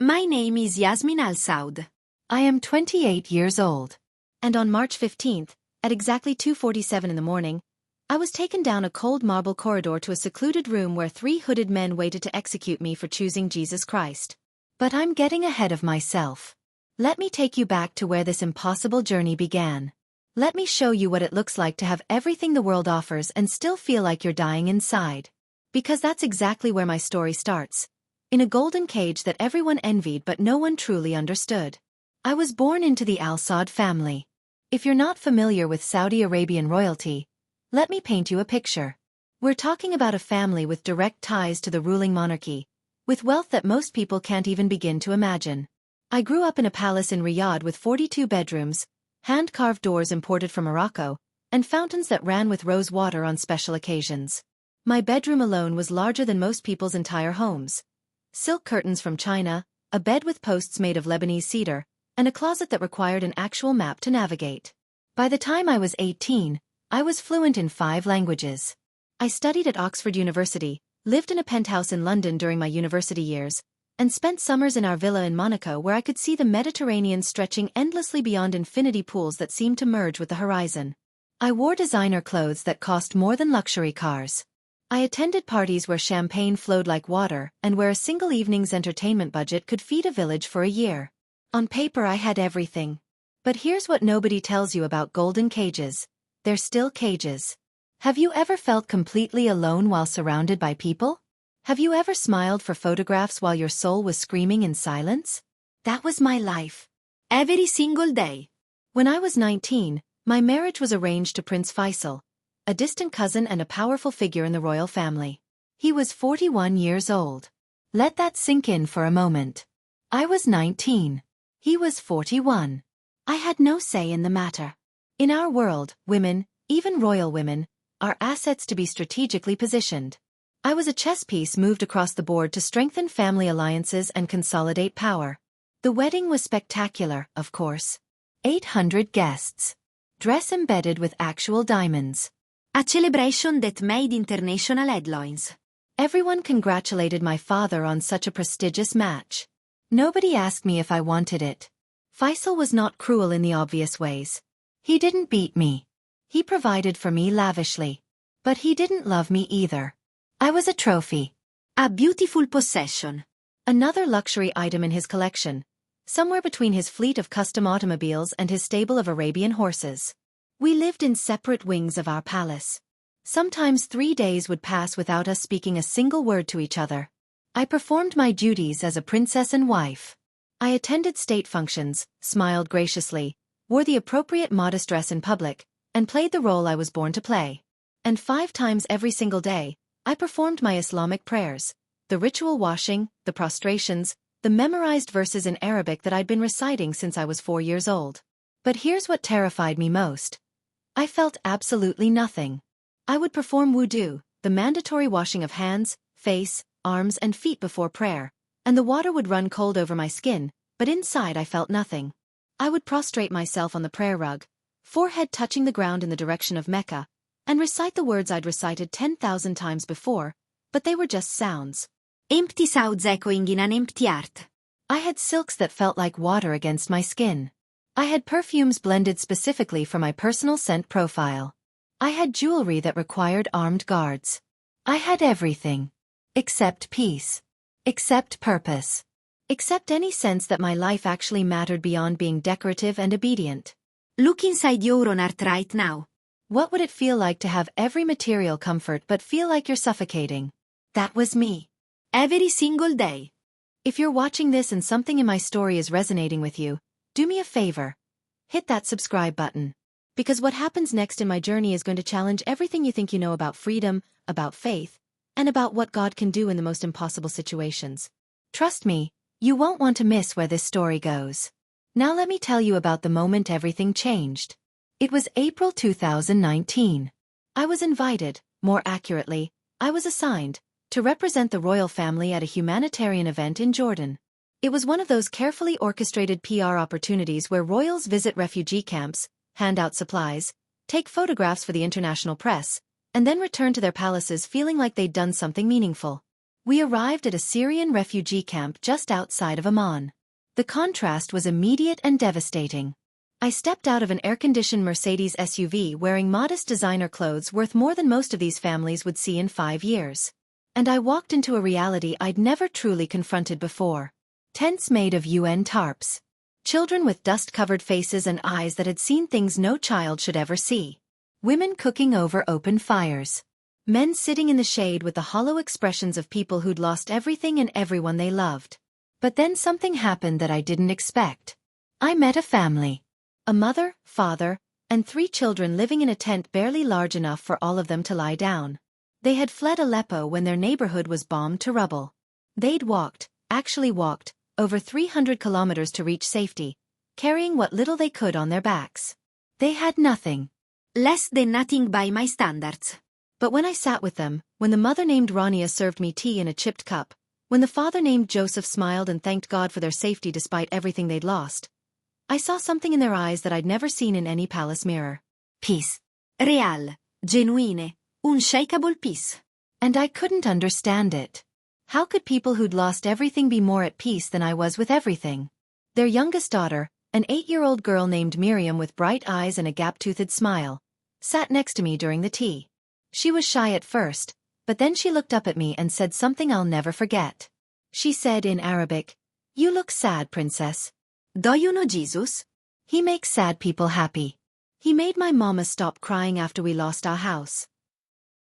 My name is Yasmin Al Saud. I am 28 years old. And on March 15th, at exactly 2:47 in the morning, I was taken down a cold marble corridor to a secluded room where 3 hooded men waited to execute me for choosing Jesus Christ. But I'm getting ahead of myself. Let me take you back to where this impossible journey began. Let me show you what it looks like to have everything the world offers and still feel like you're dying inside. Because that's exactly where my story starts. In a golden cage that everyone envied but no one truly understood. I was born into the Al Saud family. If you're not familiar with Saudi Arabian royalty, let me paint you a picture. We're talking about a family with direct ties to the ruling monarchy, with wealth that most people can't even begin to imagine. I grew up in a palace in Riyadh with 42 bedrooms, hand-carved doors imported from Morocco, and fountains that ran with rose water on special occasions. My bedroom alone was larger than most people's entire homes. Silk curtains from China, a bed with posts made of Lebanese cedar, and a closet that required an actual map to navigate. By the time I was 18, I was fluent in 5 languages. I studied at Oxford University, lived in a penthouse in London during my university years, and spent summers in our villa in Monaco where I could see the Mediterranean stretching endlessly beyond infinity pools that seemed to merge with the horizon. I wore designer clothes that cost more than luxury cars. I attended parties where champagne flowed like water and where a single evening's entertainment budget could feed a village for a year. On paper I had everything. But here's what nobody tells you about golden cages. They're still cages. Have you ever felt completely alone while surrounded by people? Have you ever smiled for photographs while your soul was screaming in silence? That was my life. Every single day. When I was 19, my marriage was arranged to Prince Faisal, a distant cousin and a powerful figure in the royal family. He was 41 years old. Let that sink in for a moment. I was 19. He was 41. I had no say in the matter. In our world, women, even royal women, are assets to be strategically positioned. I was a chess piece moved across the board to strengthen family alliances and consolidate power. The wedding was spectacular, of course. 800 guests. Dress embedded with actual diamonds. A celebration that made international headlines. Everyone congratulated my father on such a prestigious match. Nobody asked me if I wanted it. Faisal was not cruel in the obvious ways. He didn't beat me. He provided for me lavishly. But he didn't love me either. I was a trophy. A beautiful possession. Another luxury item in his collection. Somewhere between his fleet of custom automobiles and his stable of Arabian horses. We lived in separate wings of our palace. Sometimes 3 days would pass without us speaking a single word to each other. I performed my duties as a princess and wife. I attended state functions, smiled graciously, wore the appropriate modest dress in public, and played the role I was born to play. And 5 times every single day, I performed my Islamic prayers, the ritual washing, the prostrations, the memorized verses in Arabic that I'd been reciting since I was 4 years old. But here's what terrified me most. I felt absolutely nothing. I would perform wudu, the mandatory washing of hands, face, arms and feet before prayer, and the water would run cold over my skin, but inside I felt nothing. I would prostrate myself on the prayer rug, forehead touching the ground in the direction of Mecca, and recite the words I'd recited 10,000 times before, but they were just sounds. Empty sounds echoing in an empty heart. I had silks that felt like water against my skin. I had perfumes blended specifically for my personal scent profile. I had jewelry that required armed guards. I had everything. Except peace. Except purpose. Except any sense that my life actually mattered beyond being decorative and obedient. Look inside your own heart right now. What would it feel like to have every material comfort but feel like you're suffocating? That was me. Every single day. If you're watching this and something in my story is resonating with you, do me a favor. Hit that subscribe button. Because what happens next in my journey is going to challenge everything you think you know about freedom, about faith, and about what God can do in the most impossible situations. Trust me, you won't want to miss where this story goes. Now let me tell you about the moment everything changed. It was April 2019. I was invited, more accurately, I was assigned, to represent the royal family at a humanitarian event in Jordan. It was one of those carefully orchestrated PR opportunities where royals visit refugee camps, hand out supplies, take photographs for the international press, and then return to their palaces feeling like they'd done something meaningful. We arrived at a Syrian refugee camp just outside of Amman. The contrast was immediate and devastating. I stepped out of an air-conditioned Mercedes SUV wearing modest designer clothes worth more than most of these families would see in 5 years. And I walked into a reality I'd never truly confronted before. Tents made of UN tarps. Children with dust-covered faces and eyes that had seen things no child should ever see. Women cooking over open fires. Men sitting in the shade with the hollow expressions of people who'd lost everything and everyone they loved. But then something happened that I didn't expect. I met a family. A mother, father, and 3 children living in a tent barely large enough for all of them to lie down. They had fled Aleppo when their neighborhood was bombed to rubble. They'd actually walked, over 300 kilometers to reach safety, carrying what little they could on their backs. They had nothing. Less than nothing by my standards. But when I sat with them, when the mother named Rania served me tea in a chipped cup, when the father named Joseph smiled and thanked God for their safety despite everything they'd lost, I saw something in their eyes that I'd never seen in any palace mirror. Peace. Real, genuine, unshakable peace. And I couldn't understand it. How could people who'd lost everything be more at peace than I was with everything? Their youngest daughter, an 8-year-old girl named Miriam with bright eyes and a gap-toothed smile, sat next to me during the tea. She was shy at first, but then she looked up at me and said something I'll never forget. She said in Arabic, "You look sad, princess." Do you know Jesus? He makes sad people happy. He made my mama stop crying after we lost our house.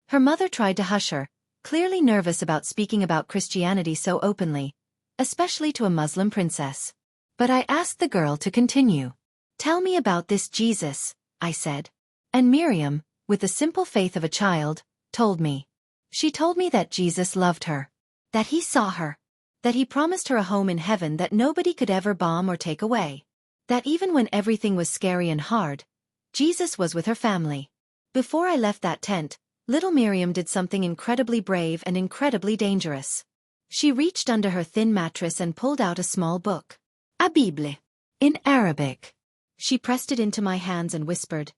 Her mother tried to hush her, clearly nervous about speaking about Christianity so openly, especially to a Muslim princess. But I asked the girl to continue. "Tell me about this Jesus," I said. And Miriam, with the simple faith of a child, told me. She told me that Jesus loved her, that he saw her, that he promised her a home in heaven that nobody could ever bomb or take away, that even when everything was scary and hard, Jesus was with her family. Before I left that tent, little Miriam did something incredibly brave and incredibly dangerous. She reached under her thin mattress and pulled out a small book. A Bible. In Arabic. She pressed it into my hands and whispered,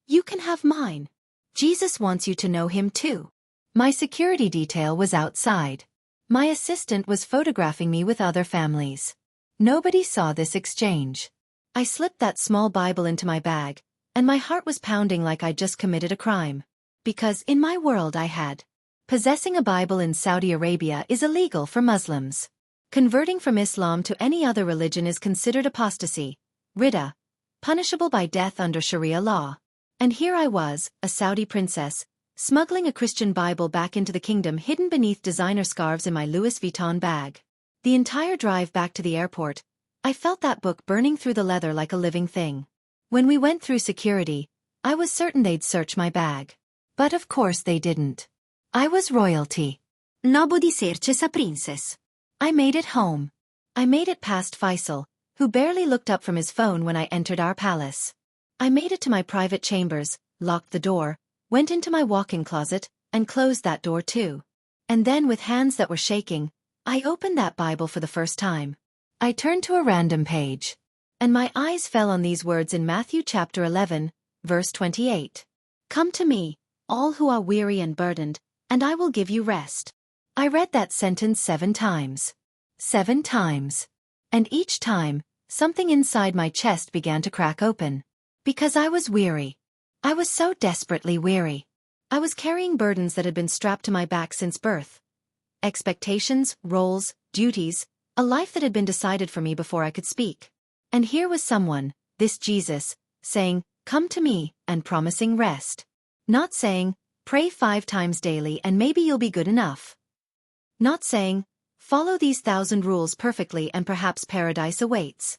"You can have mine. Jesus wants you to know him too." My security detail was outside. My assistant was photographing me with other families. Nobody saw this exchange. I slipped that small Bible into my bag, and my heart was pounding like I'd just committed a crime. Because in my world possessing a Bible in Saudi Arabia is illegal for Muslims. Converting from Islam to any other religion is considered apostasy, ridda, punishable by death under Sharia law. And here I was, a Saudi princess, smuggling a Christian Bible back into the kingdom hidden beneath designer scarves in my Louis Vuitton bag. The entire drive back to the airport, I felt that book burning through the leather like a living thing. When we went through security, I was certain they'd search my bag. But of course they didn't. I was royalty. Nobody searches a princess. I made it home. I made it past Faisal, who barely looked up from his phone when I entered our palace. I made it to my private chambers, locked the door, went into my walk-in closet, and closed that door too. And then with hands that were shaking, I opened that Bible for the first time. I turned to a random page. And my eyes fell on these words in Matthew chapter 11, verse 28. "Come to me, all who are weary and burdened, and I will give you rest." I read that sentence 7 times. 7 times. And each time, something inside my chest began to crack open. Because I was weary. I was so desperately weary. I was carrying burdens that had been strapped to my back since birth. Expectations, roles, duties, a life that had been decided for me before I could speak. And here was someone, this Jesus, saying, "Come to me," and promising rest. Not saying, "Pray 5 times daily and maybe you'll be good enough." Not saying, "Follow these 1,000 rules perfectly and perhaps paradise awaits."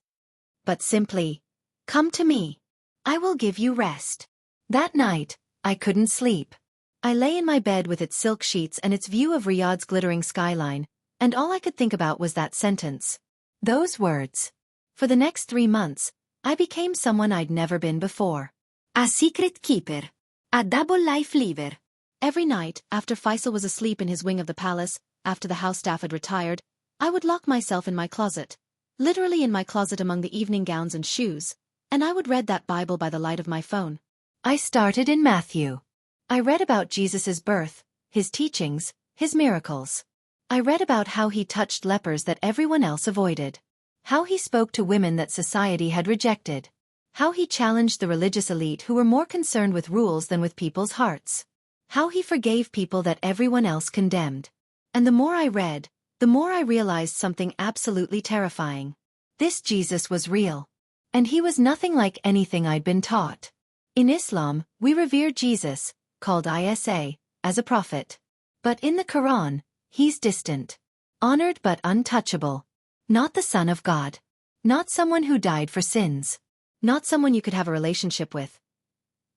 But simply, "Come to me. I will give you rest." That night, I couldn't sleep. I lay in my bed with its silk sheets and its view of Riyadh's glittering skyline, and all I could think about was that sentence. Those words. For the next 3 months, I became someone I'd never been before. A secret keeper. A double life leaver. Every night, after Faisal was asleep in his wing of the palace, after the house staff had retired, I would lock myself in my closet, literally in my closet among the evening gowns and shoes, and I would read that Bible by the light of my phone. I started in Matthew. I read about Jesus' birth, his teachings, his miracles. I read about how he touched lepers that everyone else avoided. How he spoke to women that society had rejected. How he challenged the religious elite who were more concerned with rules than with people's hearts. How he forgave people that everyone else condemned. And the more I read, the more I realized something absolutely terrifying. This Jesus was real. And he was nothing like anything I'd been taught. In Islam, we revere Jesus, called Isa, as a prophet. But in the Quran, he's distant. Honored but untouchable. Not the Son of God. Not someone who died for sins. Not someone you could have a relationship with.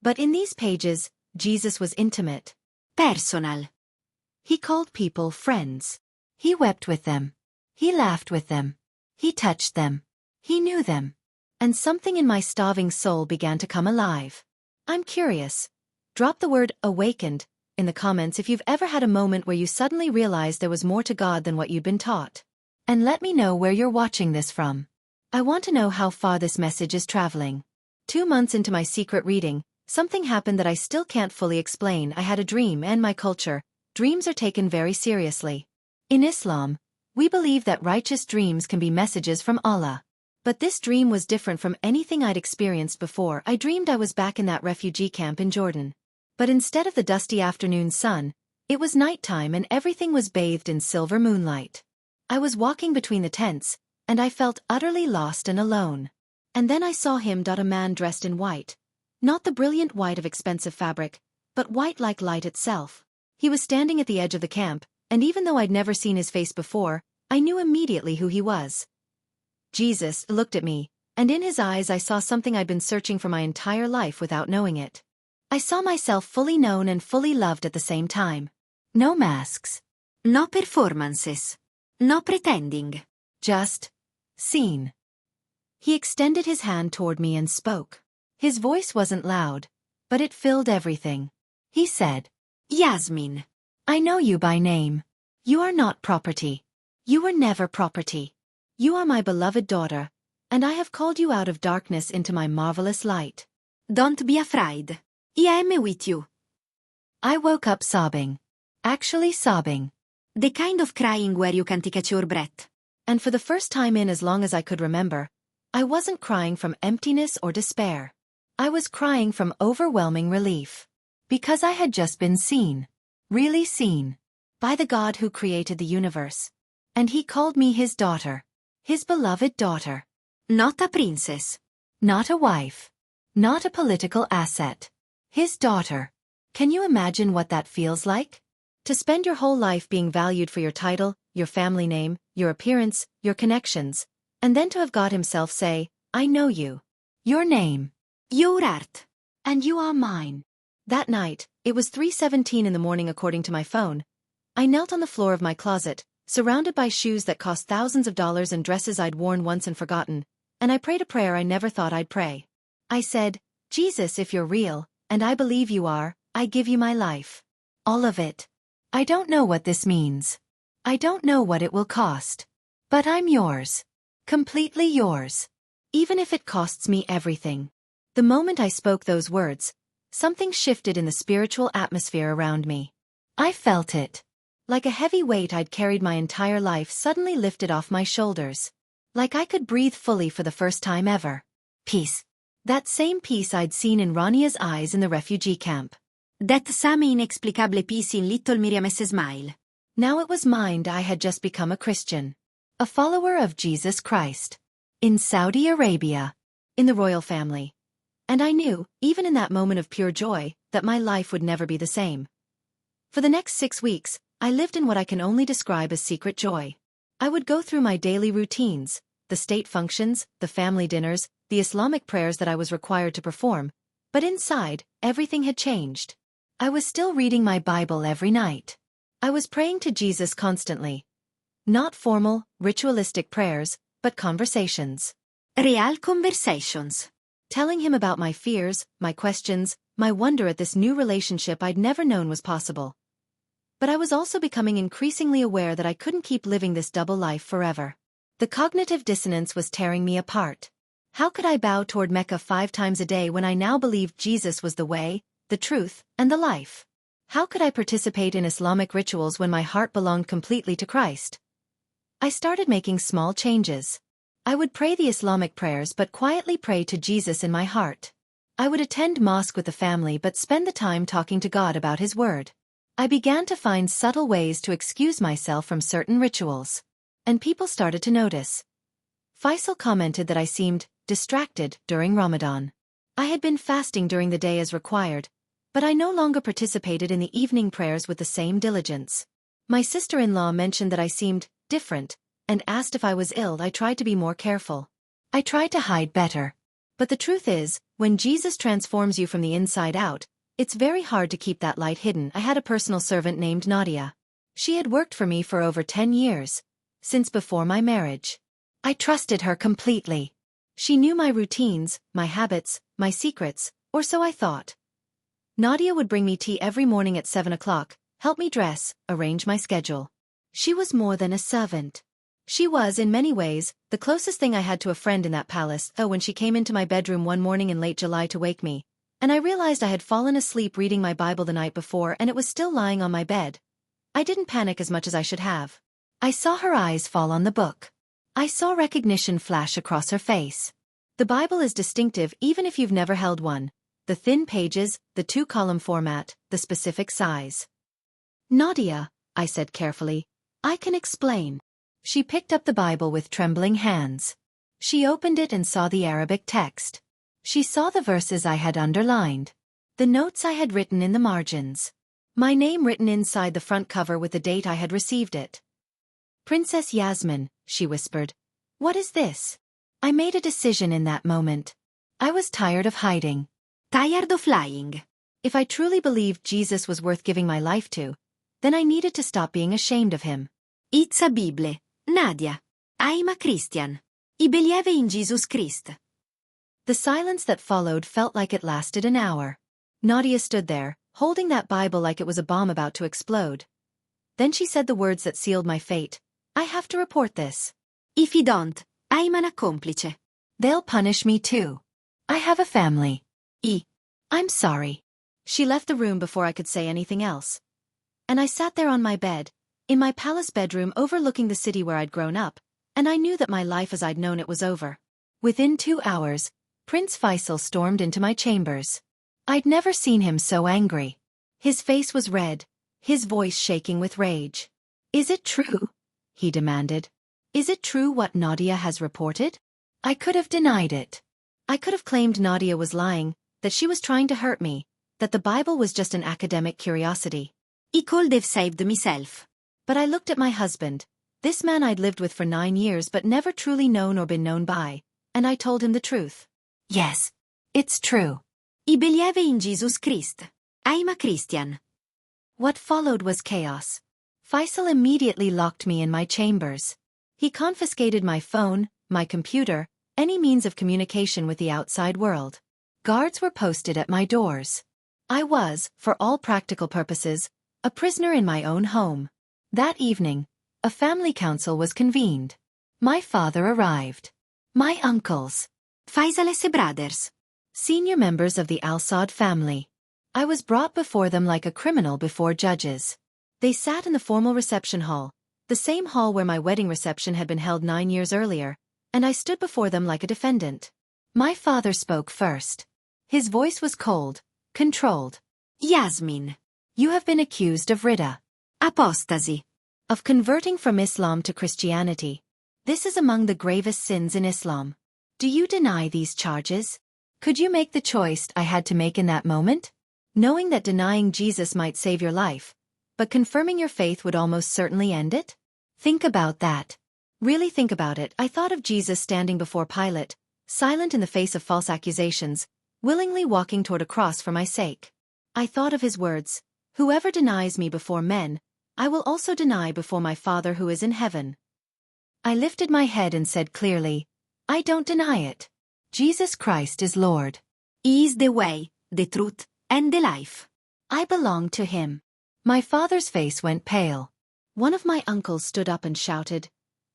But in these pages, Jesus was intimate. Personal. He called people friends. He wept with them. He laughed with them. He touched them. He knew them. And something in my starving soul began to come alive. I'm curious. Drop the word awakened in the comments if you've ever had a moment where you suddenly realized there was more to God than what you'd been taught. And let me know where you're watching this from. I want to know how far this message is traveling. 2 months into my secret reading, something happened that I still can't fully explain. I had a dream, and my culture, dreams are taken very seriously. In Islam, we believe that righteous dreams can be messages from Allah. But this dream was different from anything I'd experienced before. I dreamed I was back in that refugee camp in Jordan. But instead of the dusty afternoon sun, it was nighttime and everything was bathed in silver moonlight. I was walking between the tents, and I felt utterly lost and alone. And then I saw him, a man dressed in white. Not the brilliant white of expensive fabric, but white like light itself. He was standing at the edge of the camp, and even though I'd never seen his face before, I knew immediately who he was. Jesus looked at me, and in his eyes I saw something I'd been searching for my entire life without knowing it. I saw myself fully known and fully loved at the same time. No masks. No performances. No pretending. Just seen. He extended his hand toward me and spoke. His voice wasn't loud, but it filled everything. He said, "Yasmin, I know you by name. You are not property. You were never property. You are my beloved daughter, and I have called you out of darkness into my marvelous light. Don't be afraid. I am with you." I woke up sobbing. Actually sobbing. The kind of crying where you can't catch your breath. And for the first time in as long as I could remember, I wasn't crying from emptiness or despair. I was crying from overwhelming relief. Because I had just been seen. Really seen. By the God who created the universe. And he called me his daughter. His beloved daughter. Not a princess. Not a wife. Not a political asset. His daughter. Can you imagine what that feels like? To spend your whole life being valued for your title, your family name, your appearance, your connections, and then to have God himself say, "I know you. Your name. Your art. And you are mine." That night, it was 3:17 in the morning according to my phone. I knelt on the floor of my closet, surrounded by shoes that cost thousands of dollars and dresses I'd worn once and forgotten, and I prayed a prayer I never thought I'd pray. I said, "Jesus, if you're real, and I believe you are, I give you my life. All of it. I don't know what this means. I don't know what it will cost. But I'm yours. Completely yours. Even if it costs me everything." The moment I spoke those words, something shifted in the spiritual atmosphere around me. I felt it. Like a heavy weight I'd carried my entire life suddenly lifted off my shoulders. Like I could breathe fully for the first time ever. Peace. That same peace I'd seen in Rania's eyes in the refugee camp. That same inexplicable peace in little Miriam's smile. Now it was mine. I had just become a Christian. A follower of Jesus Christ. In Saudi Arabia. In the royal family. And I knew, even in that moment of pure joy, that my life would never be the same. For the next 6 weeks, I lived in what I can only describe as secret joy. I would go through my daily routines, the state functions, the family dinners, the Islamic prayers that I was required to perform, but inside, everything had changed. I was still reading my Bible every night. I was praying to Jesus constantly. Not formal, ritualistic prayers, but conversations. Real conversations. Telling him about my fears, my questions, my wonder at this new relationship I'd never known was possible. But I was also becoming increasingly aware that I couldn't keep living this double life forever. The cognitive dissonance was tearing me apart. How could I bow toward Mecca 5 times a day when I now believed Jesus was the way, the truth, and the life? How could I participate in Islamic rituals when my heart belonged completely to Christ? I started making small changes. I would pray the Islamic prayers but quietly pray to Jesus in my heart. I would attend mosque with the family but spend the time talking to God about His Word. I began to find subtle ways to excuse myself from certain rituals. And people started to notice. Faisal commented that I seemed distracted during Ramadan. I had been fasting during the day as required, but I no longer participated in the evening prayers with the same diligence. My sister-in-law mentioned that I seemed different, and asked if I was ill. I tried to be more careful. I tried to hide better. But the truth is, when Jesus transforms you from the inside out, it's very hard to keep that light hidden. I had a personal servant named Nadia. She had worked for me for over 10 years, since before my marriage. I trusted her completely. She knew my routines, my habits, my secrets, or so I thought. Nadia would bring me tea every morning at 7 o'clock, help me dress, arrange my schedule. She was more than a servant. She was, in many ways, the closest thing I had to a friend in that palace, though when she came into my bedroom one morning in late July to wake me, and I realized I had fallen asleep reading my Bible the night before and it was still lying on my bed, I didn't panic as much as I should have. I saw her eyes fall on the book. I saw recognition flash across her face. The Bible is distinctive even if you've never held one. The thin pages, the 2-column format, the specific size. Nadia, I said carefully, I can explain. She picked up the Bible with trembling hands. She opened it and saw the Arabic text. She saw the verses I had underlined. The notes I had written in the margins. My name written inside the front cover with the date I had received it. Princess Yasmin, she whispered. What is this? I made a decision in that moment. I was tired of hiding. Tired of lying. If I truly believed Jesus was worth giving my life to, then I needed to stop being ashamed of him. It's a Bible, Nadia. I'm a Christian. I believe in Jesus Christ. The silence that followed felt like it lasted an hour. Nadia stood there, holding that Bible like it was a bomb about to explode. Then she said the words that sealed my fate. I have to report this. If you don't, I'm an accomplice. They'll punish me too. I have a family. I'm sorry. She left the room before I could say anything else. And I sat there on my bed, in my palace bedroom overlooking the city where I'd grown up, and I knew that my life as I'd known it was over. Within 2 hours, Prince Faisal stormed into my chambers. I'd never seen him so angry. His face was red, his voice shaking with rage. Is it true? He demanded. Is it true what Nadia has reported? I could have denied it. I could have claimed Nadia was lying, that she was trying to hurt me, that the Bible was just an academic curiosity. I could have saved myself. But I looked at my husband, this man I'd lived with for 9 years but never truly known or been known by, and I told him the truth. Yes, it's true. I believe in Jesus Christ. I'm a Christian. What followed was chaos. Faisal immediately locked me in my chambers. He confiscated my phone, my computer, any means of communication with the outside world. Guards were posted at my doors. I was, for all practical purposes, a prisoner in my own home. That evening, a family council was convened. My father arrived. My uncles. Faisal's brothers. Senior members of the Al-Saud family. I was brought before them like a criminal before judges. They sat in the formal reception hall, the same hall where my wedding reception had been held 9 years earlier, and I stood before them like a defendant. My father spoke first. His voice was cold, controlled. Yasmin. You have been accused of ridda. Apostasy. Of converting from Islam to Christianity. This is among the gravest sins in Islam. Do you deny these charges? Could you make the choice I had to make in that moment? Knowing that denying Jesus might save your life, but confirming your faith would almost certainly end it? Think about that. Really think about it. I thought of Jesus standing before Pilate, silent in the face of false accusations, willingly walking toward a cross for my sake. I thought of his words, whoever denies me before men, I will also deny before my Father who is in heaven. I lifted my head and said clearly, I don't deny it. Jesus Christ is Lord. He is the way, the truth, and the life. I belong to him. My father's face went pale. One of my uncles stood up and shouted,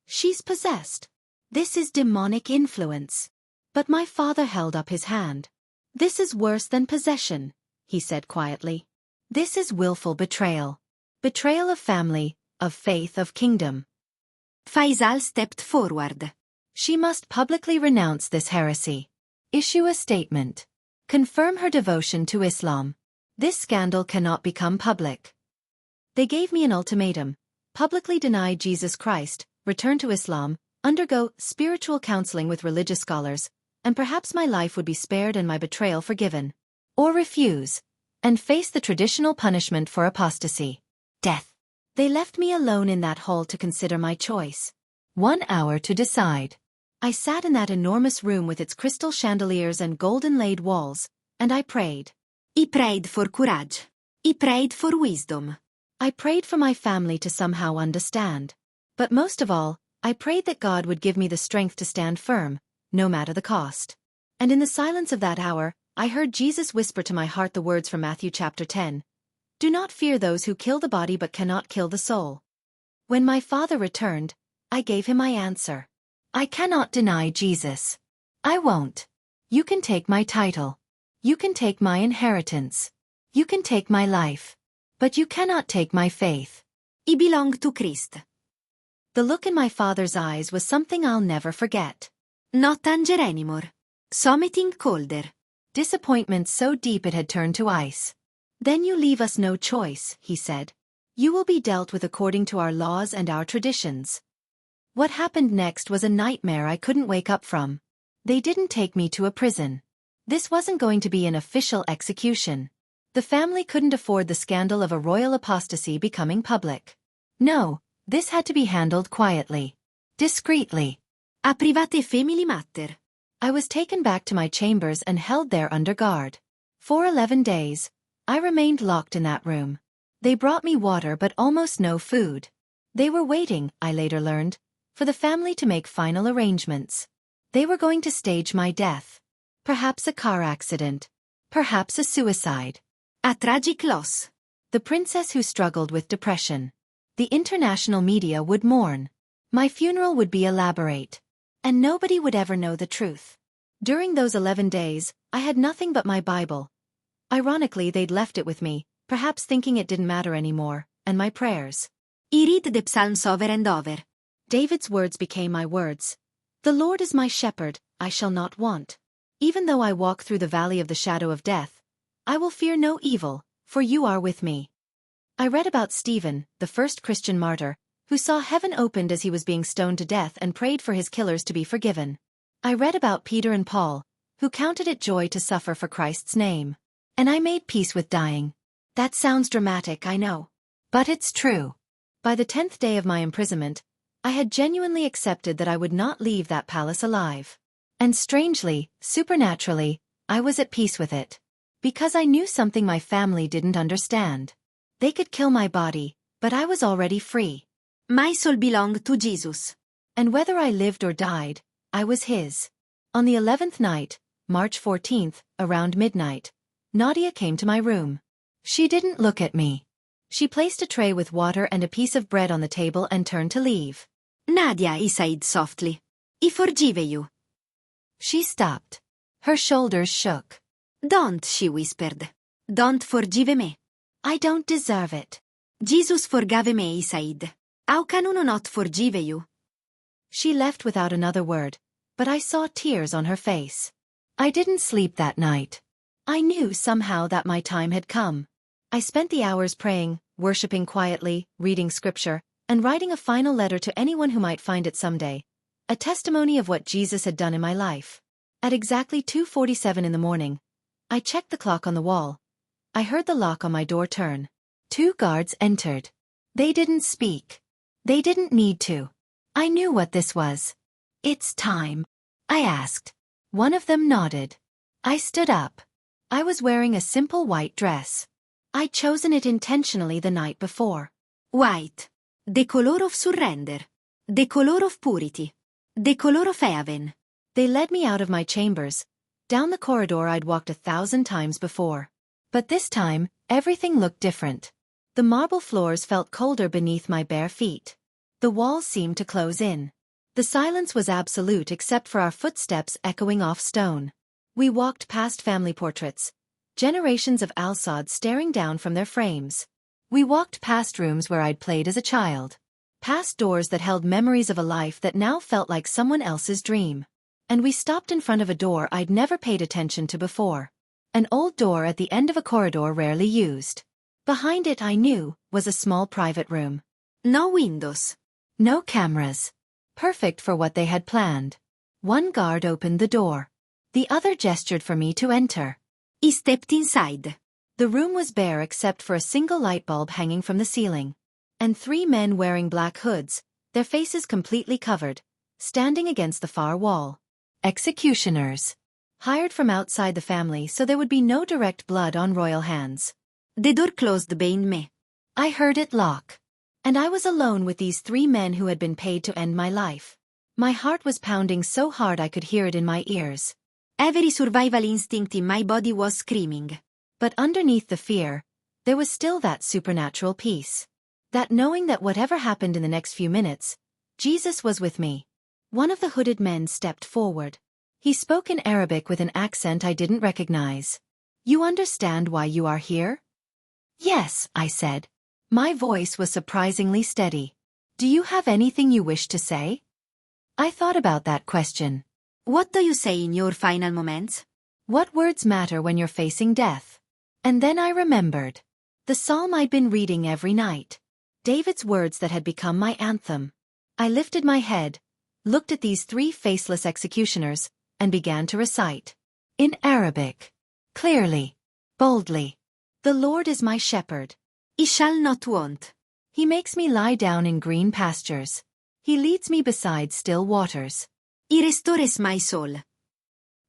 She's possessed. This is demonic influence. But my father held up his hand. This is worse than possession, he said quietly. This is willful betrayal. Betrayal of family, of faith, of kingdom. Faisal stepped forward. She must publicly renounce this heresy. Issue a statement. Confirm her devotion to Islam. This scandal cannot become public. They gave me an ultimatum. Publicly deny Jesus Christ, return to Islam, undergo spiritual counseling with religious scholars, and perhaps my life would be spared and my betrayal forgiven. Or refuse, and face the traditional punishment for apostasy. Death. They left me alone in that hall to consider my choice. 1 hour to decide. I sat in that enormous room with its crystal chandeliers and golden-laid walls, and I prayed. He prayed for courage. He prayed for wisdom. I prayed for my family to somehow understand. But most of all, I prayed that God would give me the strength to stand firm, no matter the cost. And in the silence of that hour, I heard Jesus whisper to my heart the words from Matthew chapter 10. Do not fear those who kill the body but cannot kill the soul. When my father returned, I gave him my answer. I cannot deny Jesus. I won't. You can take my title. You can take my inheritance. You can take my life. But you cannot take my faith. He belonged to Christ. The look in my father's eyes was something I'll never forget. Not anger anymore. Something colder. Disappointment so deep it had turned to ice. Then you leave us no choice, he said. You will be dealt with according to our laws and our traditions. What happened next was a nightmare I couldn't wake up from. They didn't take me to a prison. This wasn't going to be an official execution. The family couldn't afford the scandal of a royal apostasy becoming public. No, this had to be handled quietly. Discreetly. A private family matter. I was taken back to my chambers and held there under guard. For 11 days, I remained locked in that room. They brought me water but almost no food. They were waiting, I later learned, for the family to make final arrangements. They were going to stage my death. Perhaps a car accident. Perhaps a suicide. A tragic loss. The princess who struggled with depression. The international media would mourn. My funeral would be elaborate. And nobody would ever know the truth. During those 11 days, I had nothing but my Bible. Ironically, they'd left it with me, perhaps thinking it didn't matter anymore, and my prayers. He read the Psalms over and over. David's words became my words. The Lord is my shepherd, I shall not want. Even though I walk through the valley of the shadow of death, I will fear no evil, for you are with me. I read about Stephen, the first Christian martyr, who saw heaven opened as he was being stoned to death and prayed for his killers to be forgiven. I read about Peter and Paul, who counted it joy to suffer for Christ's name. And I made peace with dying. That sounds dramatic, I know. But it's true. By the 10th day of my imprisonment, I had genuinely accepted that I would not leave that palace alive. And strangely, supernaturally, I was at peace with it. Because I knew something my family didn't understand. They could kill my body, but I was already free. My soul belonged to Jesus. And whether I lived or died, I was his. On the 11th night, March 14th, around midnight, Nadia came to my room. She didn't look at me. She placed a tray with water and a piece of bread on the table and turned to leave. Nadia, he said softly. He forgive you. She stopped. Her shoulders shook. Don't, she whispered. Don't forgive me. I don't deserve it. Jesus forgave me, he said. How can uno not forgive you? She left without another word, but I saw tears on her face. I didn't sleep that night. I knew somehow that my time had come. I spent the hours praying, worshipping quietly, reading scripture, and writing a final letter to anyone who might find it someday. A testimony of what Jesus had done in my life. At exactly 2:47 in the morning, I checked the clock on the wall. I heard the lock on my door turn. 2 guards entered. They didn't speak. They didn't need to. I knew what this was. It's time, I asked. One of them nodded. I stood up. I was wearing a simple white dress. I'd chosen it intentionally the night before. White. The color of surrender. The color of purity. The color of heaven. They led me out of my chambers, down the corridor I'd walked 1,000 times before. But this time, everything looked different. The marble floors felt colder beneath my bare feet. The walls seemed to close in. The silence was absolute except for our footsteps echoing off stone. We walked past family portraits, generations of Al-Saud staring down from their frames. We walked past rooms where I'd played as a child. Past doors that held memories of a life that now felt like someone else's dream. And we stopped in front of a door I'd never paid attention to before. An old door at the end of a corridor rarely used. Behind it, I knew, was a small private room. No windows. No cameras. Perfect for what they had planned. One guard opened the door. The other gestured for me to enter. He stepped inside. The room was bare except for a single light bulb hanging from the ceiling. And 3 men wearing black hoods, their faces completely covered, standing against the far wall. Executioners. Hired from outside the family so there would be no direct blood on royal hands. The door closed behind me. I heard it lock. And I was alone with these 3 men who had been paid to end my life. My heart was pounding so hard I could hear it in my ears. Every survival instinct in my body was screaming. But underneath the fear, there was still that supernatural peace. That knowing that whatever happened in the next few minutes, Jesus was with me. One of the hooded men stepped forward. He spoke in Arabic with an accent I didn't recognize. "You understand why you are here?" "Yes," I said. My voice was surprisingly steady. "Do you have anything you wish to say?" I thought about that question. What do you say in your final moments? What words matter when you're facing death? And then I remembered. The psalm I'd been reading every night. David's words that had become my anthem. I lifted my head, looked at these 3 faceless executioners, and began to recite. In Arabic. Clearly. Boldly. "The Lord is my shepherd. He shall not want. He makes me lie down in green pastures. He leads me beside still waters. He restores my soul."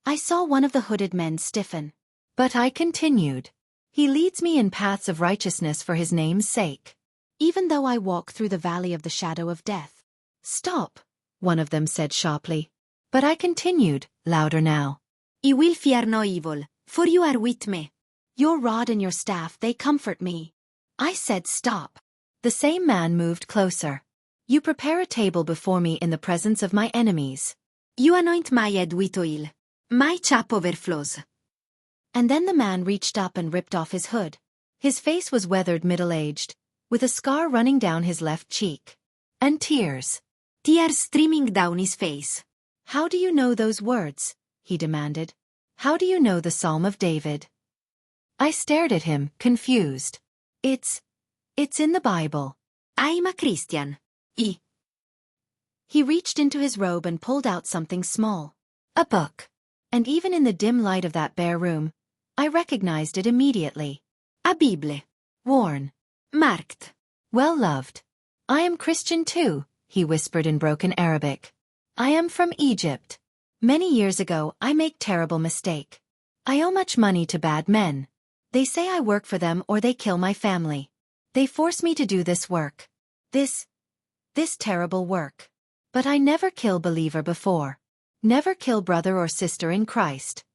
I saw one of the hooded men stiffen. But I continued. "He leads me in paths of righteousness for his name's sake. Even though I walk through the valley of the shadow of death." "Stop," one of them said sharply. But I continued, louder now. "He will fear no evil, for you are with me. Your rod and your staff, they comfort me." I said stop. The same man moved closer. "You prepare a table before me in the presence of my enemies. You anoint my head with oil. My cup overflows." And then the man reached up and ripped off his hood. His face was weathered, middle-aged, with a scar running down his left cheek. And tears. Tears streaming down his face. "How do you know those words?" he demanded. "How do you know the Psalm of David?" I stared at him, confused. It's in the Bible." "I'm a Christian." He reached into his robe and pulled out something small. A book. And even in the dim light of that bare room, I recognized it immediately. A Bible. Worn. Marked. "Well loved. I am Christian too," he whispered in broken Arabic. "I am from Egypt. Many years ago I make terrible mistake. I owe much money to bad men. They say I work for them or they kill my family. They force me to do this work. This terrible work. But I never kill believer before. Never kill brother or sister in Christ."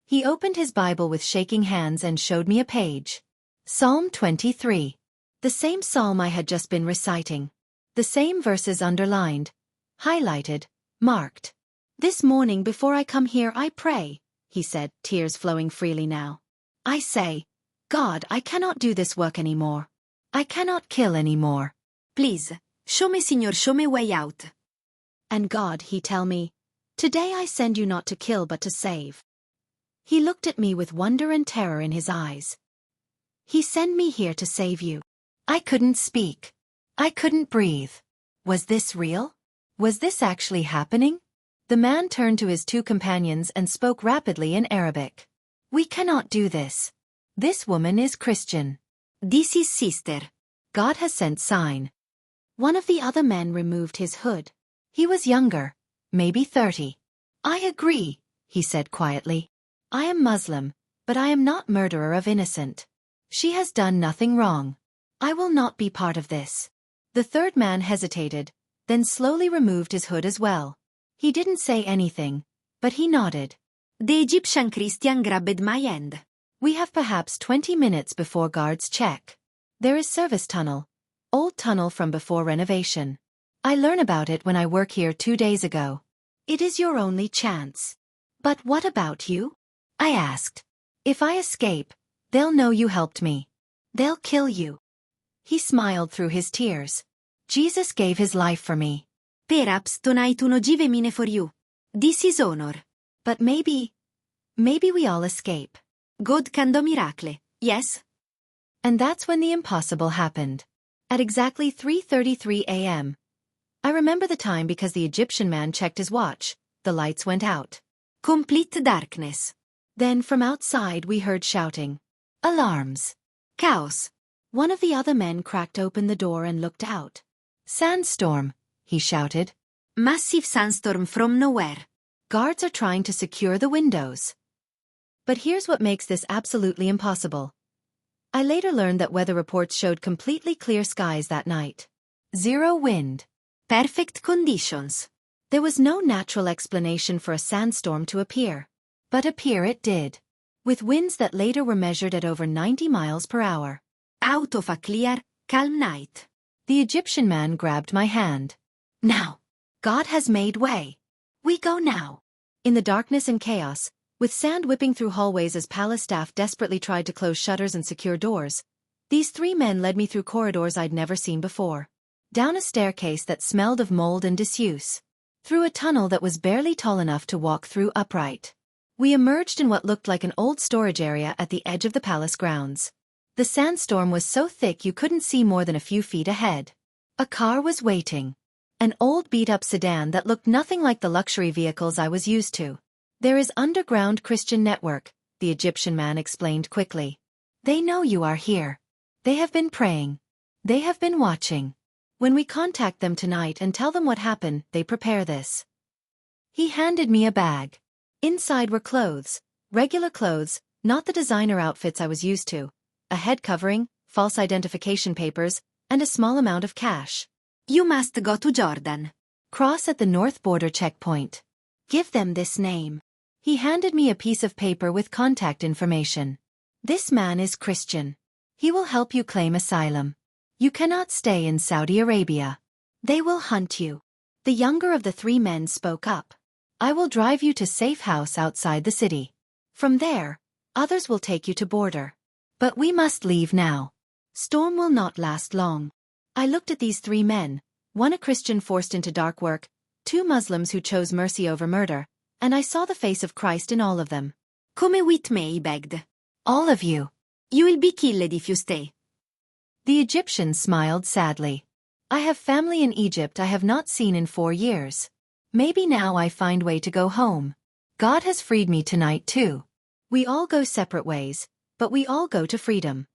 He opened his Bible with shaking hands and showed me a page. Psalm 23. The same psalm I had just been reciting. The same verses underlined, highlighted, marked. "This morning before I come here I pray," he said, tears flowing freely now. "I say, God, I cannot do this work anymore. I cannot kill anymore. Please, show me, Signor, show me way out." And God, he tell me, "Today I send you not to kill but to save." He looked at me with wonder and terror in his eyes. "He send me here to save you." I couldn't speak. I couldn't breathe. Was this real? Was this actually happening? The man turned to his 2 companions and spoke rapidly in Arabic. "We cannot do this. This woman is Christian. This is sister. God has sent sign." One of the other men removed his hood. He was younger, maybe 30. "I agree," he said quietly. "I am Muslim, but I am not murderer of innocent. She has done nothing wrong. I will not be part of this." The third man hesitated, then slowly removed his hood as well. He didn't say anything, but he nodded. The Egyptian Christian grabbed my hand. "We have perhaps 20 minutes before guards check. There is service tunnel. Old tunnel from before renovation. I learn about it when I work here 2 days ago. It is your only chance." "But what about you?" I asked. If I escape, they'll know you helped me. They'll kill you. He smiled through his tears. Jesus gave his life for me. Perhaps tonight uno give mine for you. This is honor. But maybe we all escape. God can do miracle, yes? And that's when the impossible happened. At exactly 3:33 a.m. I remember the time because the Egyptian man checked his watch. The lights went out. Complete darkness. Then from outside we heard shouting. Alarms. Chaos. One of the other men cracked open the door and looked out. Sandstorm, he shouted. Massive sandstorm from nowhere. Guards are trying to secure the windows. But here's what makes this absolutely impossible. I later learned that weather reports showed completely clear skies that night. Zero wind. Perfect conditions. There was no natural explanation for a sandstorm to appear. But appear it did. With winds that later were measured at over 90 miles per hour. Out of a clear, calm night. The Egyptian man grabbed my hand. Now. God has made way. We go now. In the darkness and chaos, with sand whipping through hallways as palace staff desperately tried to close shutters and secure doors, these three men led me through corridors I'd never seen before. Down a staircase that smelled of mold and disuse. Through a tunnel that was barely tall enough to walk through upright. We emerged in what looked like an old storage area at the edge of the palace grounds. The sandstorm was so thick you couldn't see more than a few feet ahead. A car was waiting. An old beat-up sedan that looked nothing like the luxury vehicles I was used to. There is underground Christian network, the Egyptian man explained quickly. They know you are here. They have been praying. They have been watching. When we contact them tonight and tell them what happened, they prepare this. He handed me a bag. Inside were clothes, regular clothes, not the designer outfits I was used to, a head covering, false identification papers, and a small amount of cash. You must go to Jordan. Cross at the north border checkpoint. Give them this name. He handed me a piece of paper with contact information. This man is Christian. He will help you claim asylum. You cannot stay in Saudi Arabia. They will hunt you. The younger of the three men spoke up. I will drive you to safe house outside the city. From there, others will take you to border. But we must leave now. Storm will not last long. I looked at these three men, one a Christian forced into dark work, two Muslims who chose mercy over murder, and I saw the face of Christ in all of them. Come with me, he begged. All of you. You will be killed if you stay. The Egyptian smiled sadly. I have family in Egypt I have not seen in 4 years. Maybe now I find way to go home. God has freed me tonight too. We all go separate ways, but we all go to freedom.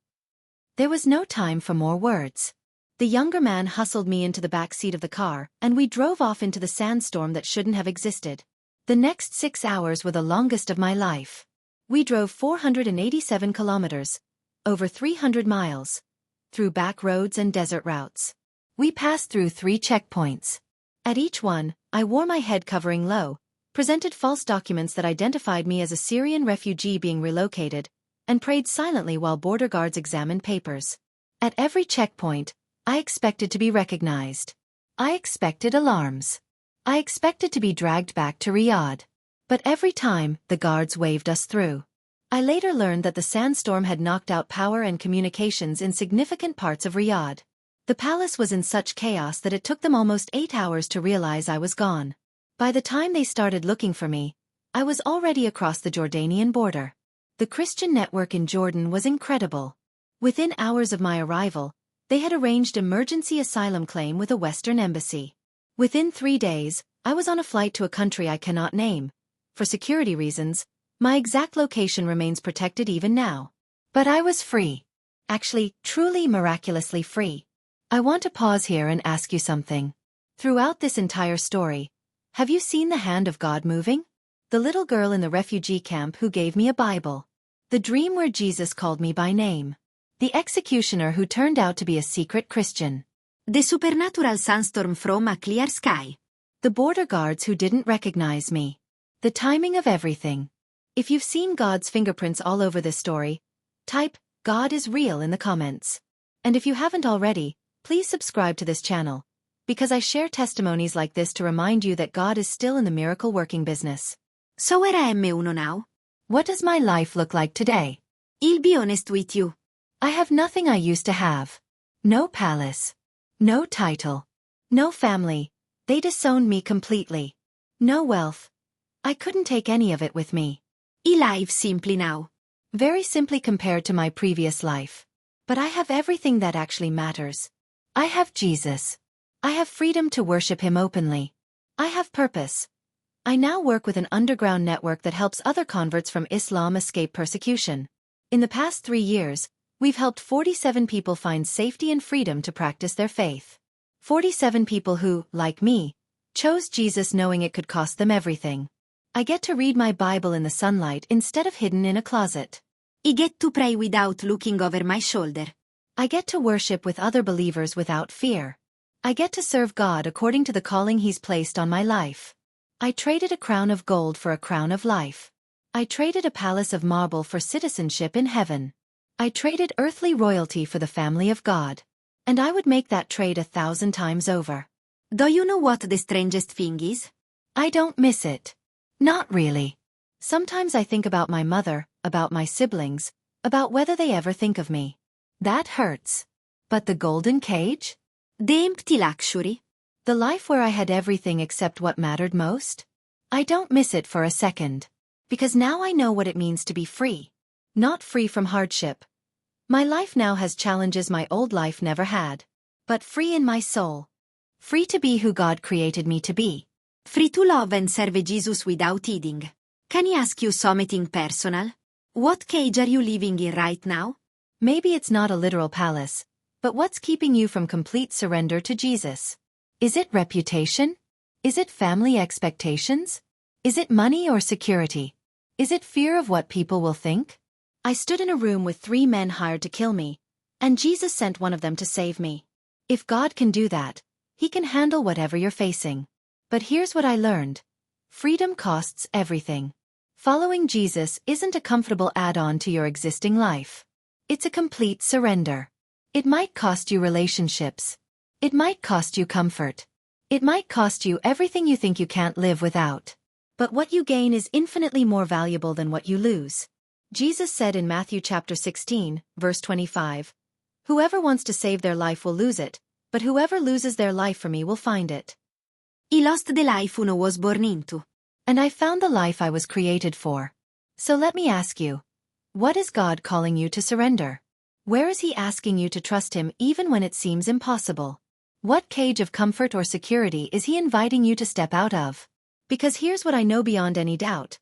There was no time for more words. The younger man hustled me into the back seat of the car, and we drove off into the sandstorm that shouldn't have existed. The next 6 hours were the longest of my life. We drove 487 kilometers, over 300 miles, through back roads and desert routes. We passed through 3 checkpoints. At each one, I wore my head covering low, presented false documents that identified me as a Syrian refugee being relocated, and prayed silently while border guards examined papers. At every checkpoint, I expected to be recognized. I expected alarms. I expected to be dragged back to Riyadh. But every time, the guards waved us through. I later learned that the sandstorm had knocked out power and communications in significant parts of Riyadh. The palace was in such chaos that it took them almost 8 hours to realize I was gone. By the time they started looking for me, I was already across the Jordanian border. The Christian network in Jordan was incredible. Within hours of my arrival, they had arranged emergency asylum claim with a Western embassy. Within 3 days, I was on a flight to a country I cannot name. For security reasons, my exact location remains protected even now. But I was free. Actually, truly miraculously free. I want to pause here and ask you something. Throughout this entire story, have you seen the hand of God moving? The little girl in the refugee camp who gave me a Bible. The dream where Jesus called me by name. The executioner who turned out to be a secret Christian. The supernatural sandstorm from a clear sky. The border guards who didn't recognize me. The timing of everything. If you've seen God's fingerprints all over this story, type, God is real in the comments. And if you haven't already, please subscribe to this channel, because I share testimonies like this to remind you that God is still in the miracle working business. So where am I now? What does my life look like today? I'll be honest with you. I have nothing I used to have. No palace. No title. No family. They disowned me completely. No wealth. I couldn't take any of it with me. I live simply now. Very simply compared to my previous life. But I have everything that actually matters. I have Jesus. I have freedom to worship him openly. I have purpose. I now work with an underground network that helps other converts from Islam escape persecution. In the past 3 years, we've helped 47 people find safety and freedom to practice their faith. 47 people who, like me, chose Jesus knowing it could cost them everything. I get to read my Bible in the sunlight instead of hidden in a closet. I get to pray without looking over my shoulder. I get to worship with other believers without fear. I get to serve God according to the calling he's placed on my life. I traded a crown of gold for a crown of life. I traded a palace of marble for citizenship in heaven. I traded earthly royalty for the family of God. And I would make that trade 1,000 times over. Do you know what the strangest thing is? I don't miss it. Not really. Sometimes I think about my mother, about my siblings, about whether they ever think of me. That hurts. But the golden cage? The empty luxury? The life where I had everything except what mattered most? I don't miss it for a second. Because now I know what it means to be free. Not free from hardship. My life now has challenges my old life never had. But free in my soul. Free to be who God created me to be. Free to love and serve Jesus without eating. Can I ask you something personal? What cage are you living in right now? Maybe it's not a literal palace, but what's keeping you from complete surrender to Jesus? Is it reputation? Is it family expectations? Is it money or security? Is it fear of what people will think? I stood in a room with 3 men hired to kill me, and Jesus sent one of them to save me. If God can do that, he can handle whatever you're facing. But here's what I learned. Freedom costs everything. Following Jesus isn't a comfortable add-on to your existing life. It's a complete surrender. It might cost you relationships. It might cost you comfort. It might cost you everything you think you can't live without. But what you gain is infinitely more valuable than what you lose. Jesus said in Matthew chapter 16, verse 25, "Whoever wants to save their life will lose it, but whoever loses their life for me will find it." I lost the life I was born into. And I found the life I was created for. So let me ask you, what is God calling you to surrender? Where is he asking you to trust him even when it seems impossible? What cage of comfort or security is he inviting you to step out of? Because here's what I know beyond any doubt.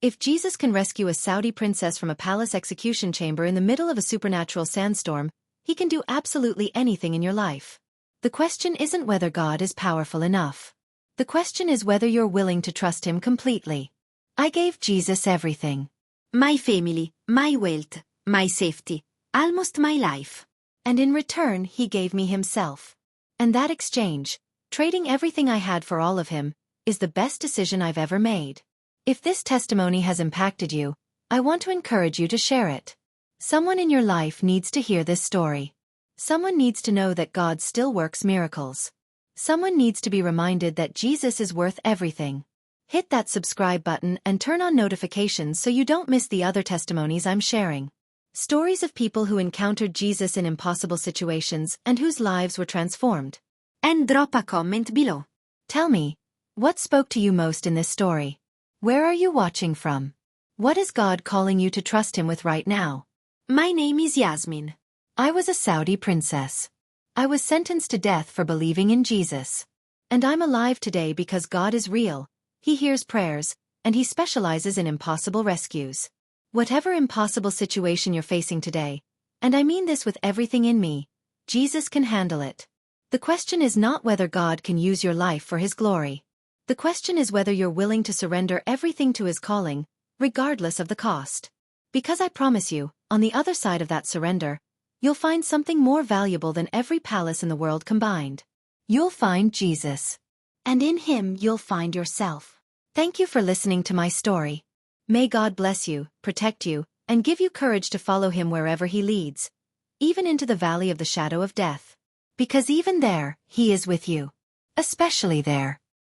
If Jesus can rescue a Saudi princess from a palace execution chamber in the middle of a supernatural sandstorm, he can do absolutely anything in your life. The question isn't whether God is powerful enough. The question is whether you're willing to trust him completely. I gave Jesus everything. My family, my wealth, my safety, almost my life. And in return he gave me himself. And that exchange, trading everything I had for all of him, is the best decision I've ever made. If this testimony has impacted you, I want to encourage you to share it. Someone in your life needs to hear this story. Someone needs to know that God still works miracles. Someone needs to be reminded that Jesus is worth everything. Hit that subscribe button and turn on notifications so you don't miss the other testimonies I'm sharing. Stories of people who encountered Jesus in impossible situations and whose lives were transformed. And drop a comment below. Tell me, what spoke to you most in this story? Where are you watching from? What is God calling you to trust him with right now? My name is Yasmin. I was a Saudi princess. I was sentenced to death for believing in Jesus. And I'm alive today because God is real, he hears prayers, and he specializes in impossible rescues. Whatever impossible situation you're facing today, and I mean this with everything in me, Jesus can handle it. The question is not whether God can use your life for his glory. The question is whether you're willing to surrender everything to his calling, regardless of the cost. Because I promise you, on the other side of that surrender, you'll find something more valuable than every palace in the world combined. You'll find Jesus. And in him you'll find yourself. Thank you for listening to my story. May God bless you, protect you, and give you courage to follow him wherever he leads, even into the valley of the shadow of death. Because even there, he is with you. Especially there.